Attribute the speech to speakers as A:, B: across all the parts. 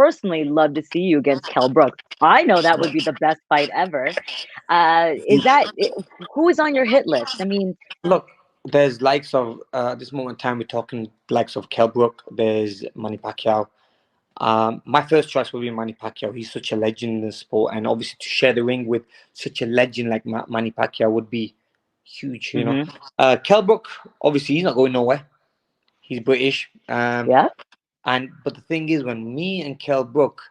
A: personally love to see you against Kell Brook. I know that would be the best fight ever. Who is on your hit list? I mean,
B: Look, there's likes of this moment in time. We're talking likes of Kell Brook. There's Manny Pacquiao. My first choice would be Manny Pacquiao. He's such a legend in the sport, and obviously to share the ring with such a legend like Manny Pacquiao would be huge.
A: mhm,
B: Kell Brook, obviously he's not going nowhere. He's British.
A: yeah.
B: And but the thing is, when me and Kell Brook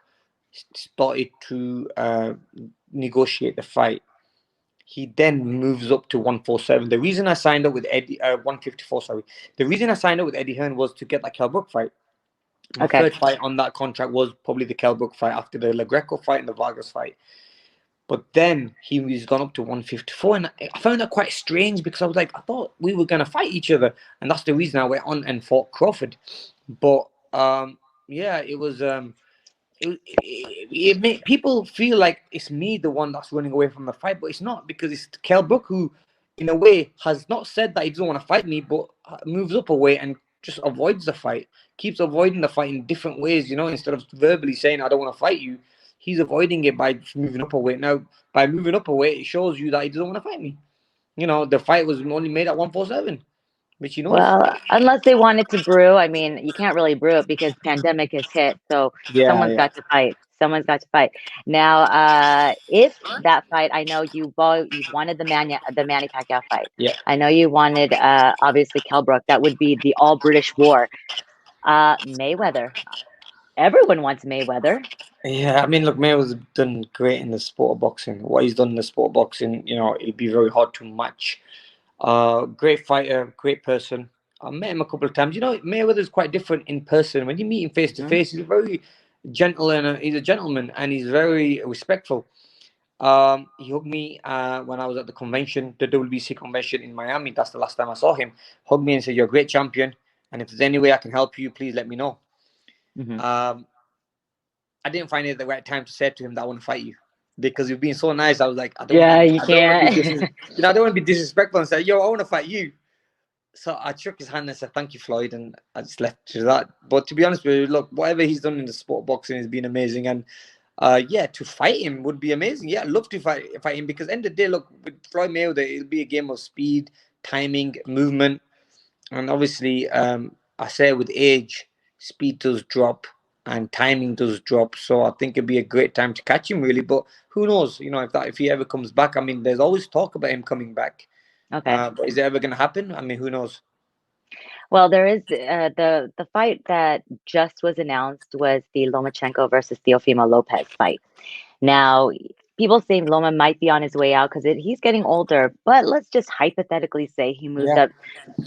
B: started to negotiate the fight, he then moves up to 147. The reason I signed up with Eddie 154. Sorry, the reason I signed up with Eddie Hearn was to get that Kell Brook fight. My
A: Okay.
B: third fight on that contract was probably the Kell Brook fight after the LaGreco fight and the Vargas fight. But then he's gone up to 154, and I found that quite strange because I was like, I thought we were gonna fight each other, and that's the reason I went on and fought Crawford. But yeah, it was it made people feel like it's me the one that's running away from the fight, but it's not, because it's Kell Brook who, in a way, has not said that he doesn't want to fight me, but moves up a way and just avoids the fight, keeps avoiding the fight in different ways. Instead of verbally saying I don't want to fight you, he's avoiding it by moving up a weight. Now, by moving up a weight, it shows you that he doesn't want to fight me. The fight was only made at 147, which he knows.
A: Well, unless they wanted to brew, I mean, you can't really brew it because pandemic has hit. So
B: Yeah,
A: someone's
B: yeah,
A: got to fight. Someone's got to fight. Now, if that fight, I know you wanted the Manny Pacquiao fight.
B: yeah.
A: I know you wanted obviously Kell Brook. That would be the all British war. Mayweather. Everyone wants Mayweather.
B: Yeah, I mean, look, Mayweather's done great in the sport of boxing. What he's done in the sport of boxing, it'd be very hard to match. Great fighter, great person. I met him a couple of times. Mayweather's quite different in person. When you meet him face to
A: Mhm.
B: face, he's very gentle, and he's a gentleman, and he's very respectful. He hugged me when I was at the convention, the WBC convention in Miami. That's the last time I saw him. Hugged me and said, "You're a great champion, and if there's any way I can help you, please let me know."
A: Mhm.
B: Um, I didn't find it the right time to say to him that I want to fight you, because you've been so nice. I was like,
A: Yeah, you
B: I don't want to be
A: can't.
B: I don't want to be disrespectful and say, "Yo, I want to fight you." So I shook his hand and said, "Thank you, Floyd," and I just left to that. But to be honest with you, look, whatever he's done in the sport of boxing has been amazing, and yeah, to fight him would be amazing. Yeah, I'd love to fight him, because end of the day, look, with Floyd Mayweather, it'll be a game of speed, timing, movement, and obviously, I say with age, speed does drop and timing does drop. So I think it'd be a great time to catch him, really. But who knows? If he ever comes back. I mean, there's always talk about him coming back.
A: Okay.
B: But is it ever going to happen? I mean, who knows?
A: Well, there is the fight that just was announced was the Lomachenko versus Teofimo Lopez fight. Now, people say Loma might be on his way out because he's getting older, but let's just hypothetically say he moves
B: Yeah.
A: up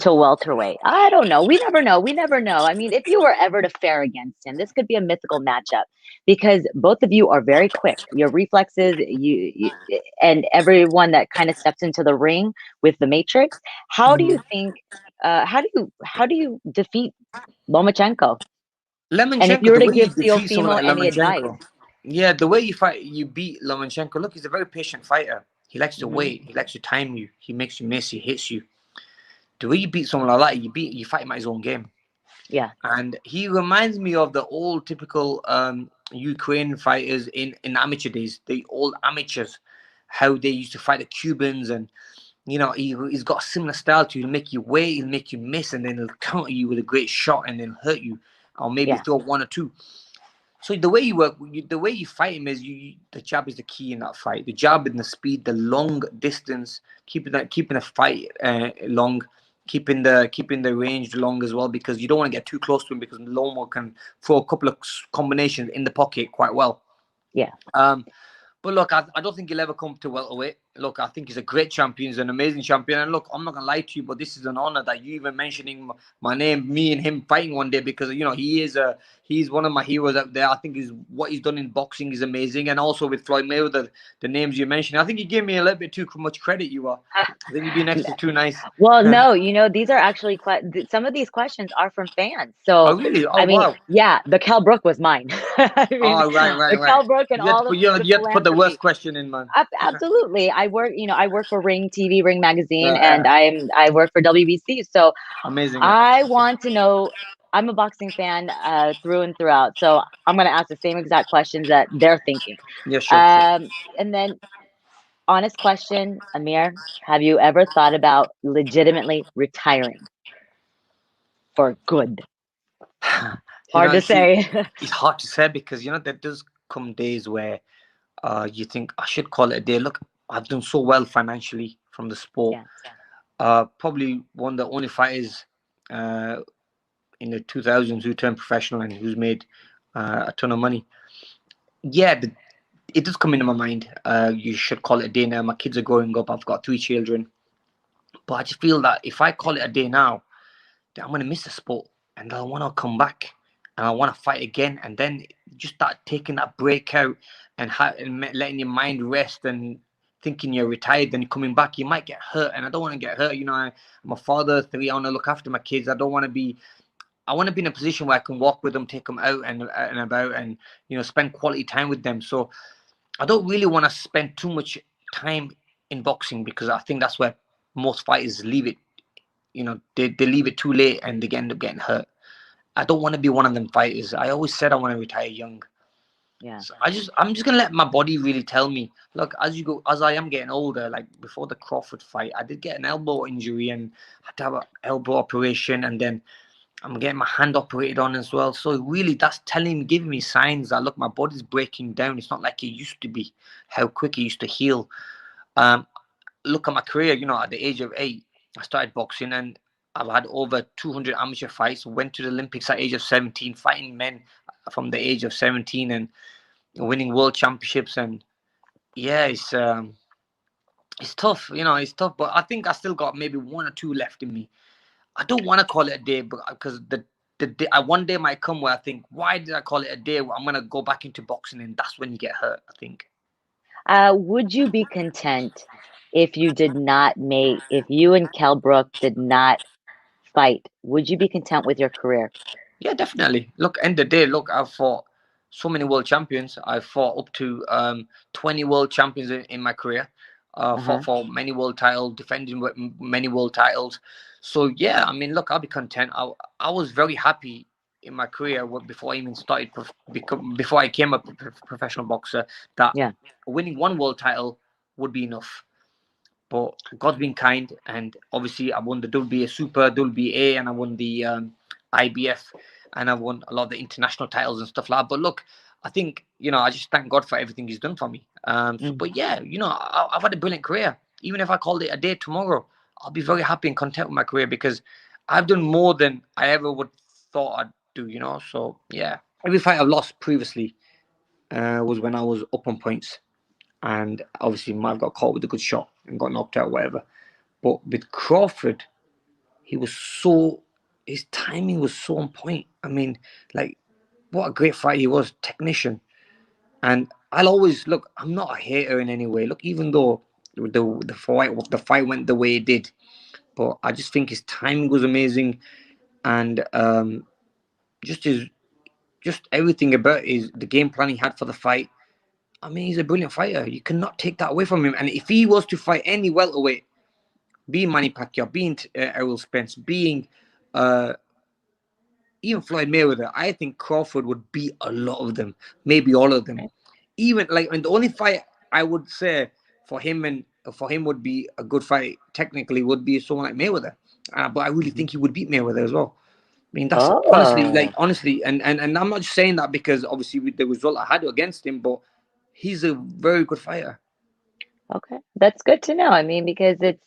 A: to welterweight. I don't know. We never know. We never know. I mean, if you were ever to fare against him, this could be a mythical matchup because both of you are very quick. Your reflexes, and everyone that kind of steps into the ring with the Matrix. How do you think? How do you defeat Lomachenko? And if you
B: Lomachenko,
A: were
B: the
A: to
B: way you
A: give
B: defeat someone
A: Teofimo
B: like
A: any advice,
B: Lomachenko, yeah, the way you beat Lomachenko. Look, he's a very patient fighter. He likes to
A: hmm
B: wait. He likes to time you. He makes you miss. He hits you. The way you beat someone like that, you fight him at his own game.
A: yeah,
B: And he reminds me of the old typical Ukrainian fighters in amateur days, the old amateurs, how they used to fight the Cubans. And he's got a similar style to you. He'll make you wait, he'll make you miss, and then he'll counter you with a great shot and then hurt you, or maybe
A: yeah.
B: throw one or two. So the way you work, the way you fight him is the jab is the key in that fight. The jab and the speed, the long distance, keeping the fight long, keeping the range long as well, because you don't want to get too close to him, because Loma can throw a couple of combinations in the pocket quite well.
A: Yeah.
B: Um, but look, I don't think he'll ever come to welterweight. Look, I think he's a great champion. He's an amazing champion. And look, I'm not gonna lie to you, but this is an honor that you even mentioning my name, me and him fighting one day, because he's one of my heroes out there. I think what he's done in boxing is amazing, and also with Floyd Mayweather, the names you mentioned. I think you gave me a little bit too much credit. You are. I think you've been extra too nice.
A: Well, no, these are actually some of these questions are from fans. So,
B: Oh really? Oh
A: I mean,
B: wow.
A: yeah, the Cal Brook was mine. I mean,
B: Oh right, right,
A: the
B: right.
A: Cal Brook and
B: You have to
A: all
B: put
A: the
B: you have to put the worst
A: philanthropy.
B: question in, man.
A: Absolutely. I work for Ring TV, Ring Magazine, and
B: Yeah,
A: I work for WBC. So
B: amazing.
A: I want to know I'm a boxing fan through and throughout, so I'm going to ask the same exact questions that they're thinking.
B: Yeah, sure, sure.
A: And then, honest question, Amir, have you ever thought about legitimately retiring for good?
B: You
A: Hard
B: know,
A: to
B: see,
A: say.
B: it's hard to say because there does come days where you think I should call it a day. Look, I've done so well financially from the sport.
A: Yeah,
B: Probably one of the only fighters uh, in the 2000s who turned professional and who's made a ton of money. Yeah, it does come into my mind. You should call it a day now. My kids are growing up. I've got 3 children. But I just feel that if I call it a day now, then I'm going to miss the sport and I want to come back and I want to fight again. And then just start taking that break out and letting your mind rest and thinking you're retired, then coming back, you might get hurt. And I don't want to get hurt. I'm a father of 3. I want to look after my kids. I want to be in a position where I can walk with them, take them out and about and, spend quality time with them. So I don't really want to spend too much time in boxing because I think that's where most fighters leave it. They leave it too late and they end up getting hurt. I don't want to be one of them fighters. I always said I want to retire young.
A: yeah.
B: So I'm just gonna let my body really tell me. Look, as I am getting older, like before the Crawford fight, I did get an elbow injury and had to have an elbow operation, and then I'm getting my hand operated on as well. So really, that's giving me signs that look, my body's breaking down. It's not like it used to be. How quick it used to heal. Um, Look at my career. At the age of 8, I started boxing and I've had over 200 amateur fights. Went to the Olympics at the age of 17, fighting men from the age of 17 and winning world championships. And yeah, it's tough. It's tough. But I think I still got maybe 1 or 2 left in me. I don't want to call it a day, but because the day, one day might come where I think, why did I call it a day? I'm gonna go back into boxing, and that's when you get hurt. I think.
A: Would you be content if you did not make, if you and Kell Brook did not fight? Would you be content with your career?
B: Yeah, definitely. Look, end of the day, look, I've fought so many world champions. I've fought up to 20 world champions in my career. Fought
A: Uh-huh.
B: for many world titles, defending many world titles. So yeah, I mean, look, I'll be content. I was very happy in my career before I even started, before I became a professional boxer, that
A: Yeah.
B: winning 1 world title would be enough. But God's been kind, and obviously I won the WBA Super, WBA, and I won the IBF, and I won a lot of the international titles and stuff like that. But look, I think I just thank God for everything He's done for me.
A: Mm.
B: But yeah, I've had a brilliant career. Even if I called it a day tomorrow, I'll be very happy and content with my career because I've done more than I ever would thought I'd do. So yeah, every fight I've lost previously was when I was up on points and obviously Mav got caught with a good shot and got knocked out, whatever. But with Crawford, he was his timing was so on point. I mean, like, what a great fight he was, technician. And I'll always look. I'm not a hater in any way. Look, even though the fight went the way it did, but I just think his timing was amazing, and just his just everything about the game plan he had for the fight. I mean, he's a brilliant fighter. You cannot take that away from him. And if he was to fight any welterweight, being Manny Pacquiao, being Errol Spence, being uh, even Floyd Mayweather, I think Crawford would beat a lot of them, maybe all of them.
A: Right.
B: Even and the only fight I would say for him would be a good fight technically would be someone like Mayweather. But I really
A: Mhm.
B: think he would beat Mayweather as well. I mean, that's
A: Oh,
B: honestly, and I'm not just saying that because obviously with the result I had against him, but he's a very good fighter.
A: okay. That's good to know. I mean, because it's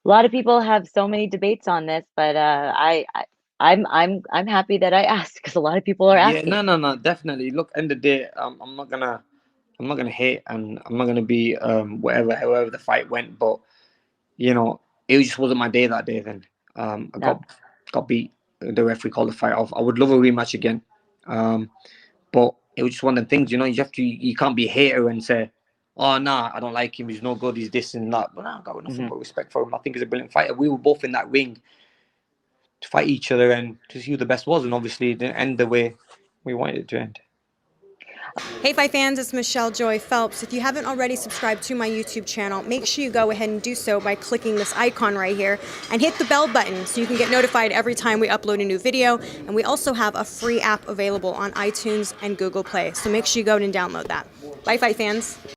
A: a lot of people have so many debates on this, but I'm happy that I asked because a lot of people are
B: Yeah,
A: asking.
B: no, no, no, definitely. Look, end of the day, I'm not gonna hate, and I'm not gonna be however the fight went, but it just wasn't my day that day. Then I
A: No.
B: got beat. The referee called the fight off. I would love a rematch again, but it was just one of the things. You can't be a hater and say, "Oh nah, I don't like him. He's no good. He's this and that." But I've got nothing
A: Hmm.
B: but respect for him. I think he's a brilliant fighter. We were both in that ring to fight each other and to see who the best was, and obviously it didn't end the way we wanted it to end.
C: Hey Fight fans, it's Michelle Joy Phelps. If you haven't already subscribed to my YouTube channel, make sure you go ahead and do so by clicking this icon right here and hit the bell button so you can get notified every time we upload a new video. And we also have a free app available on iTunes and Google Play, so make sure you go and download that. Bye Fight fans.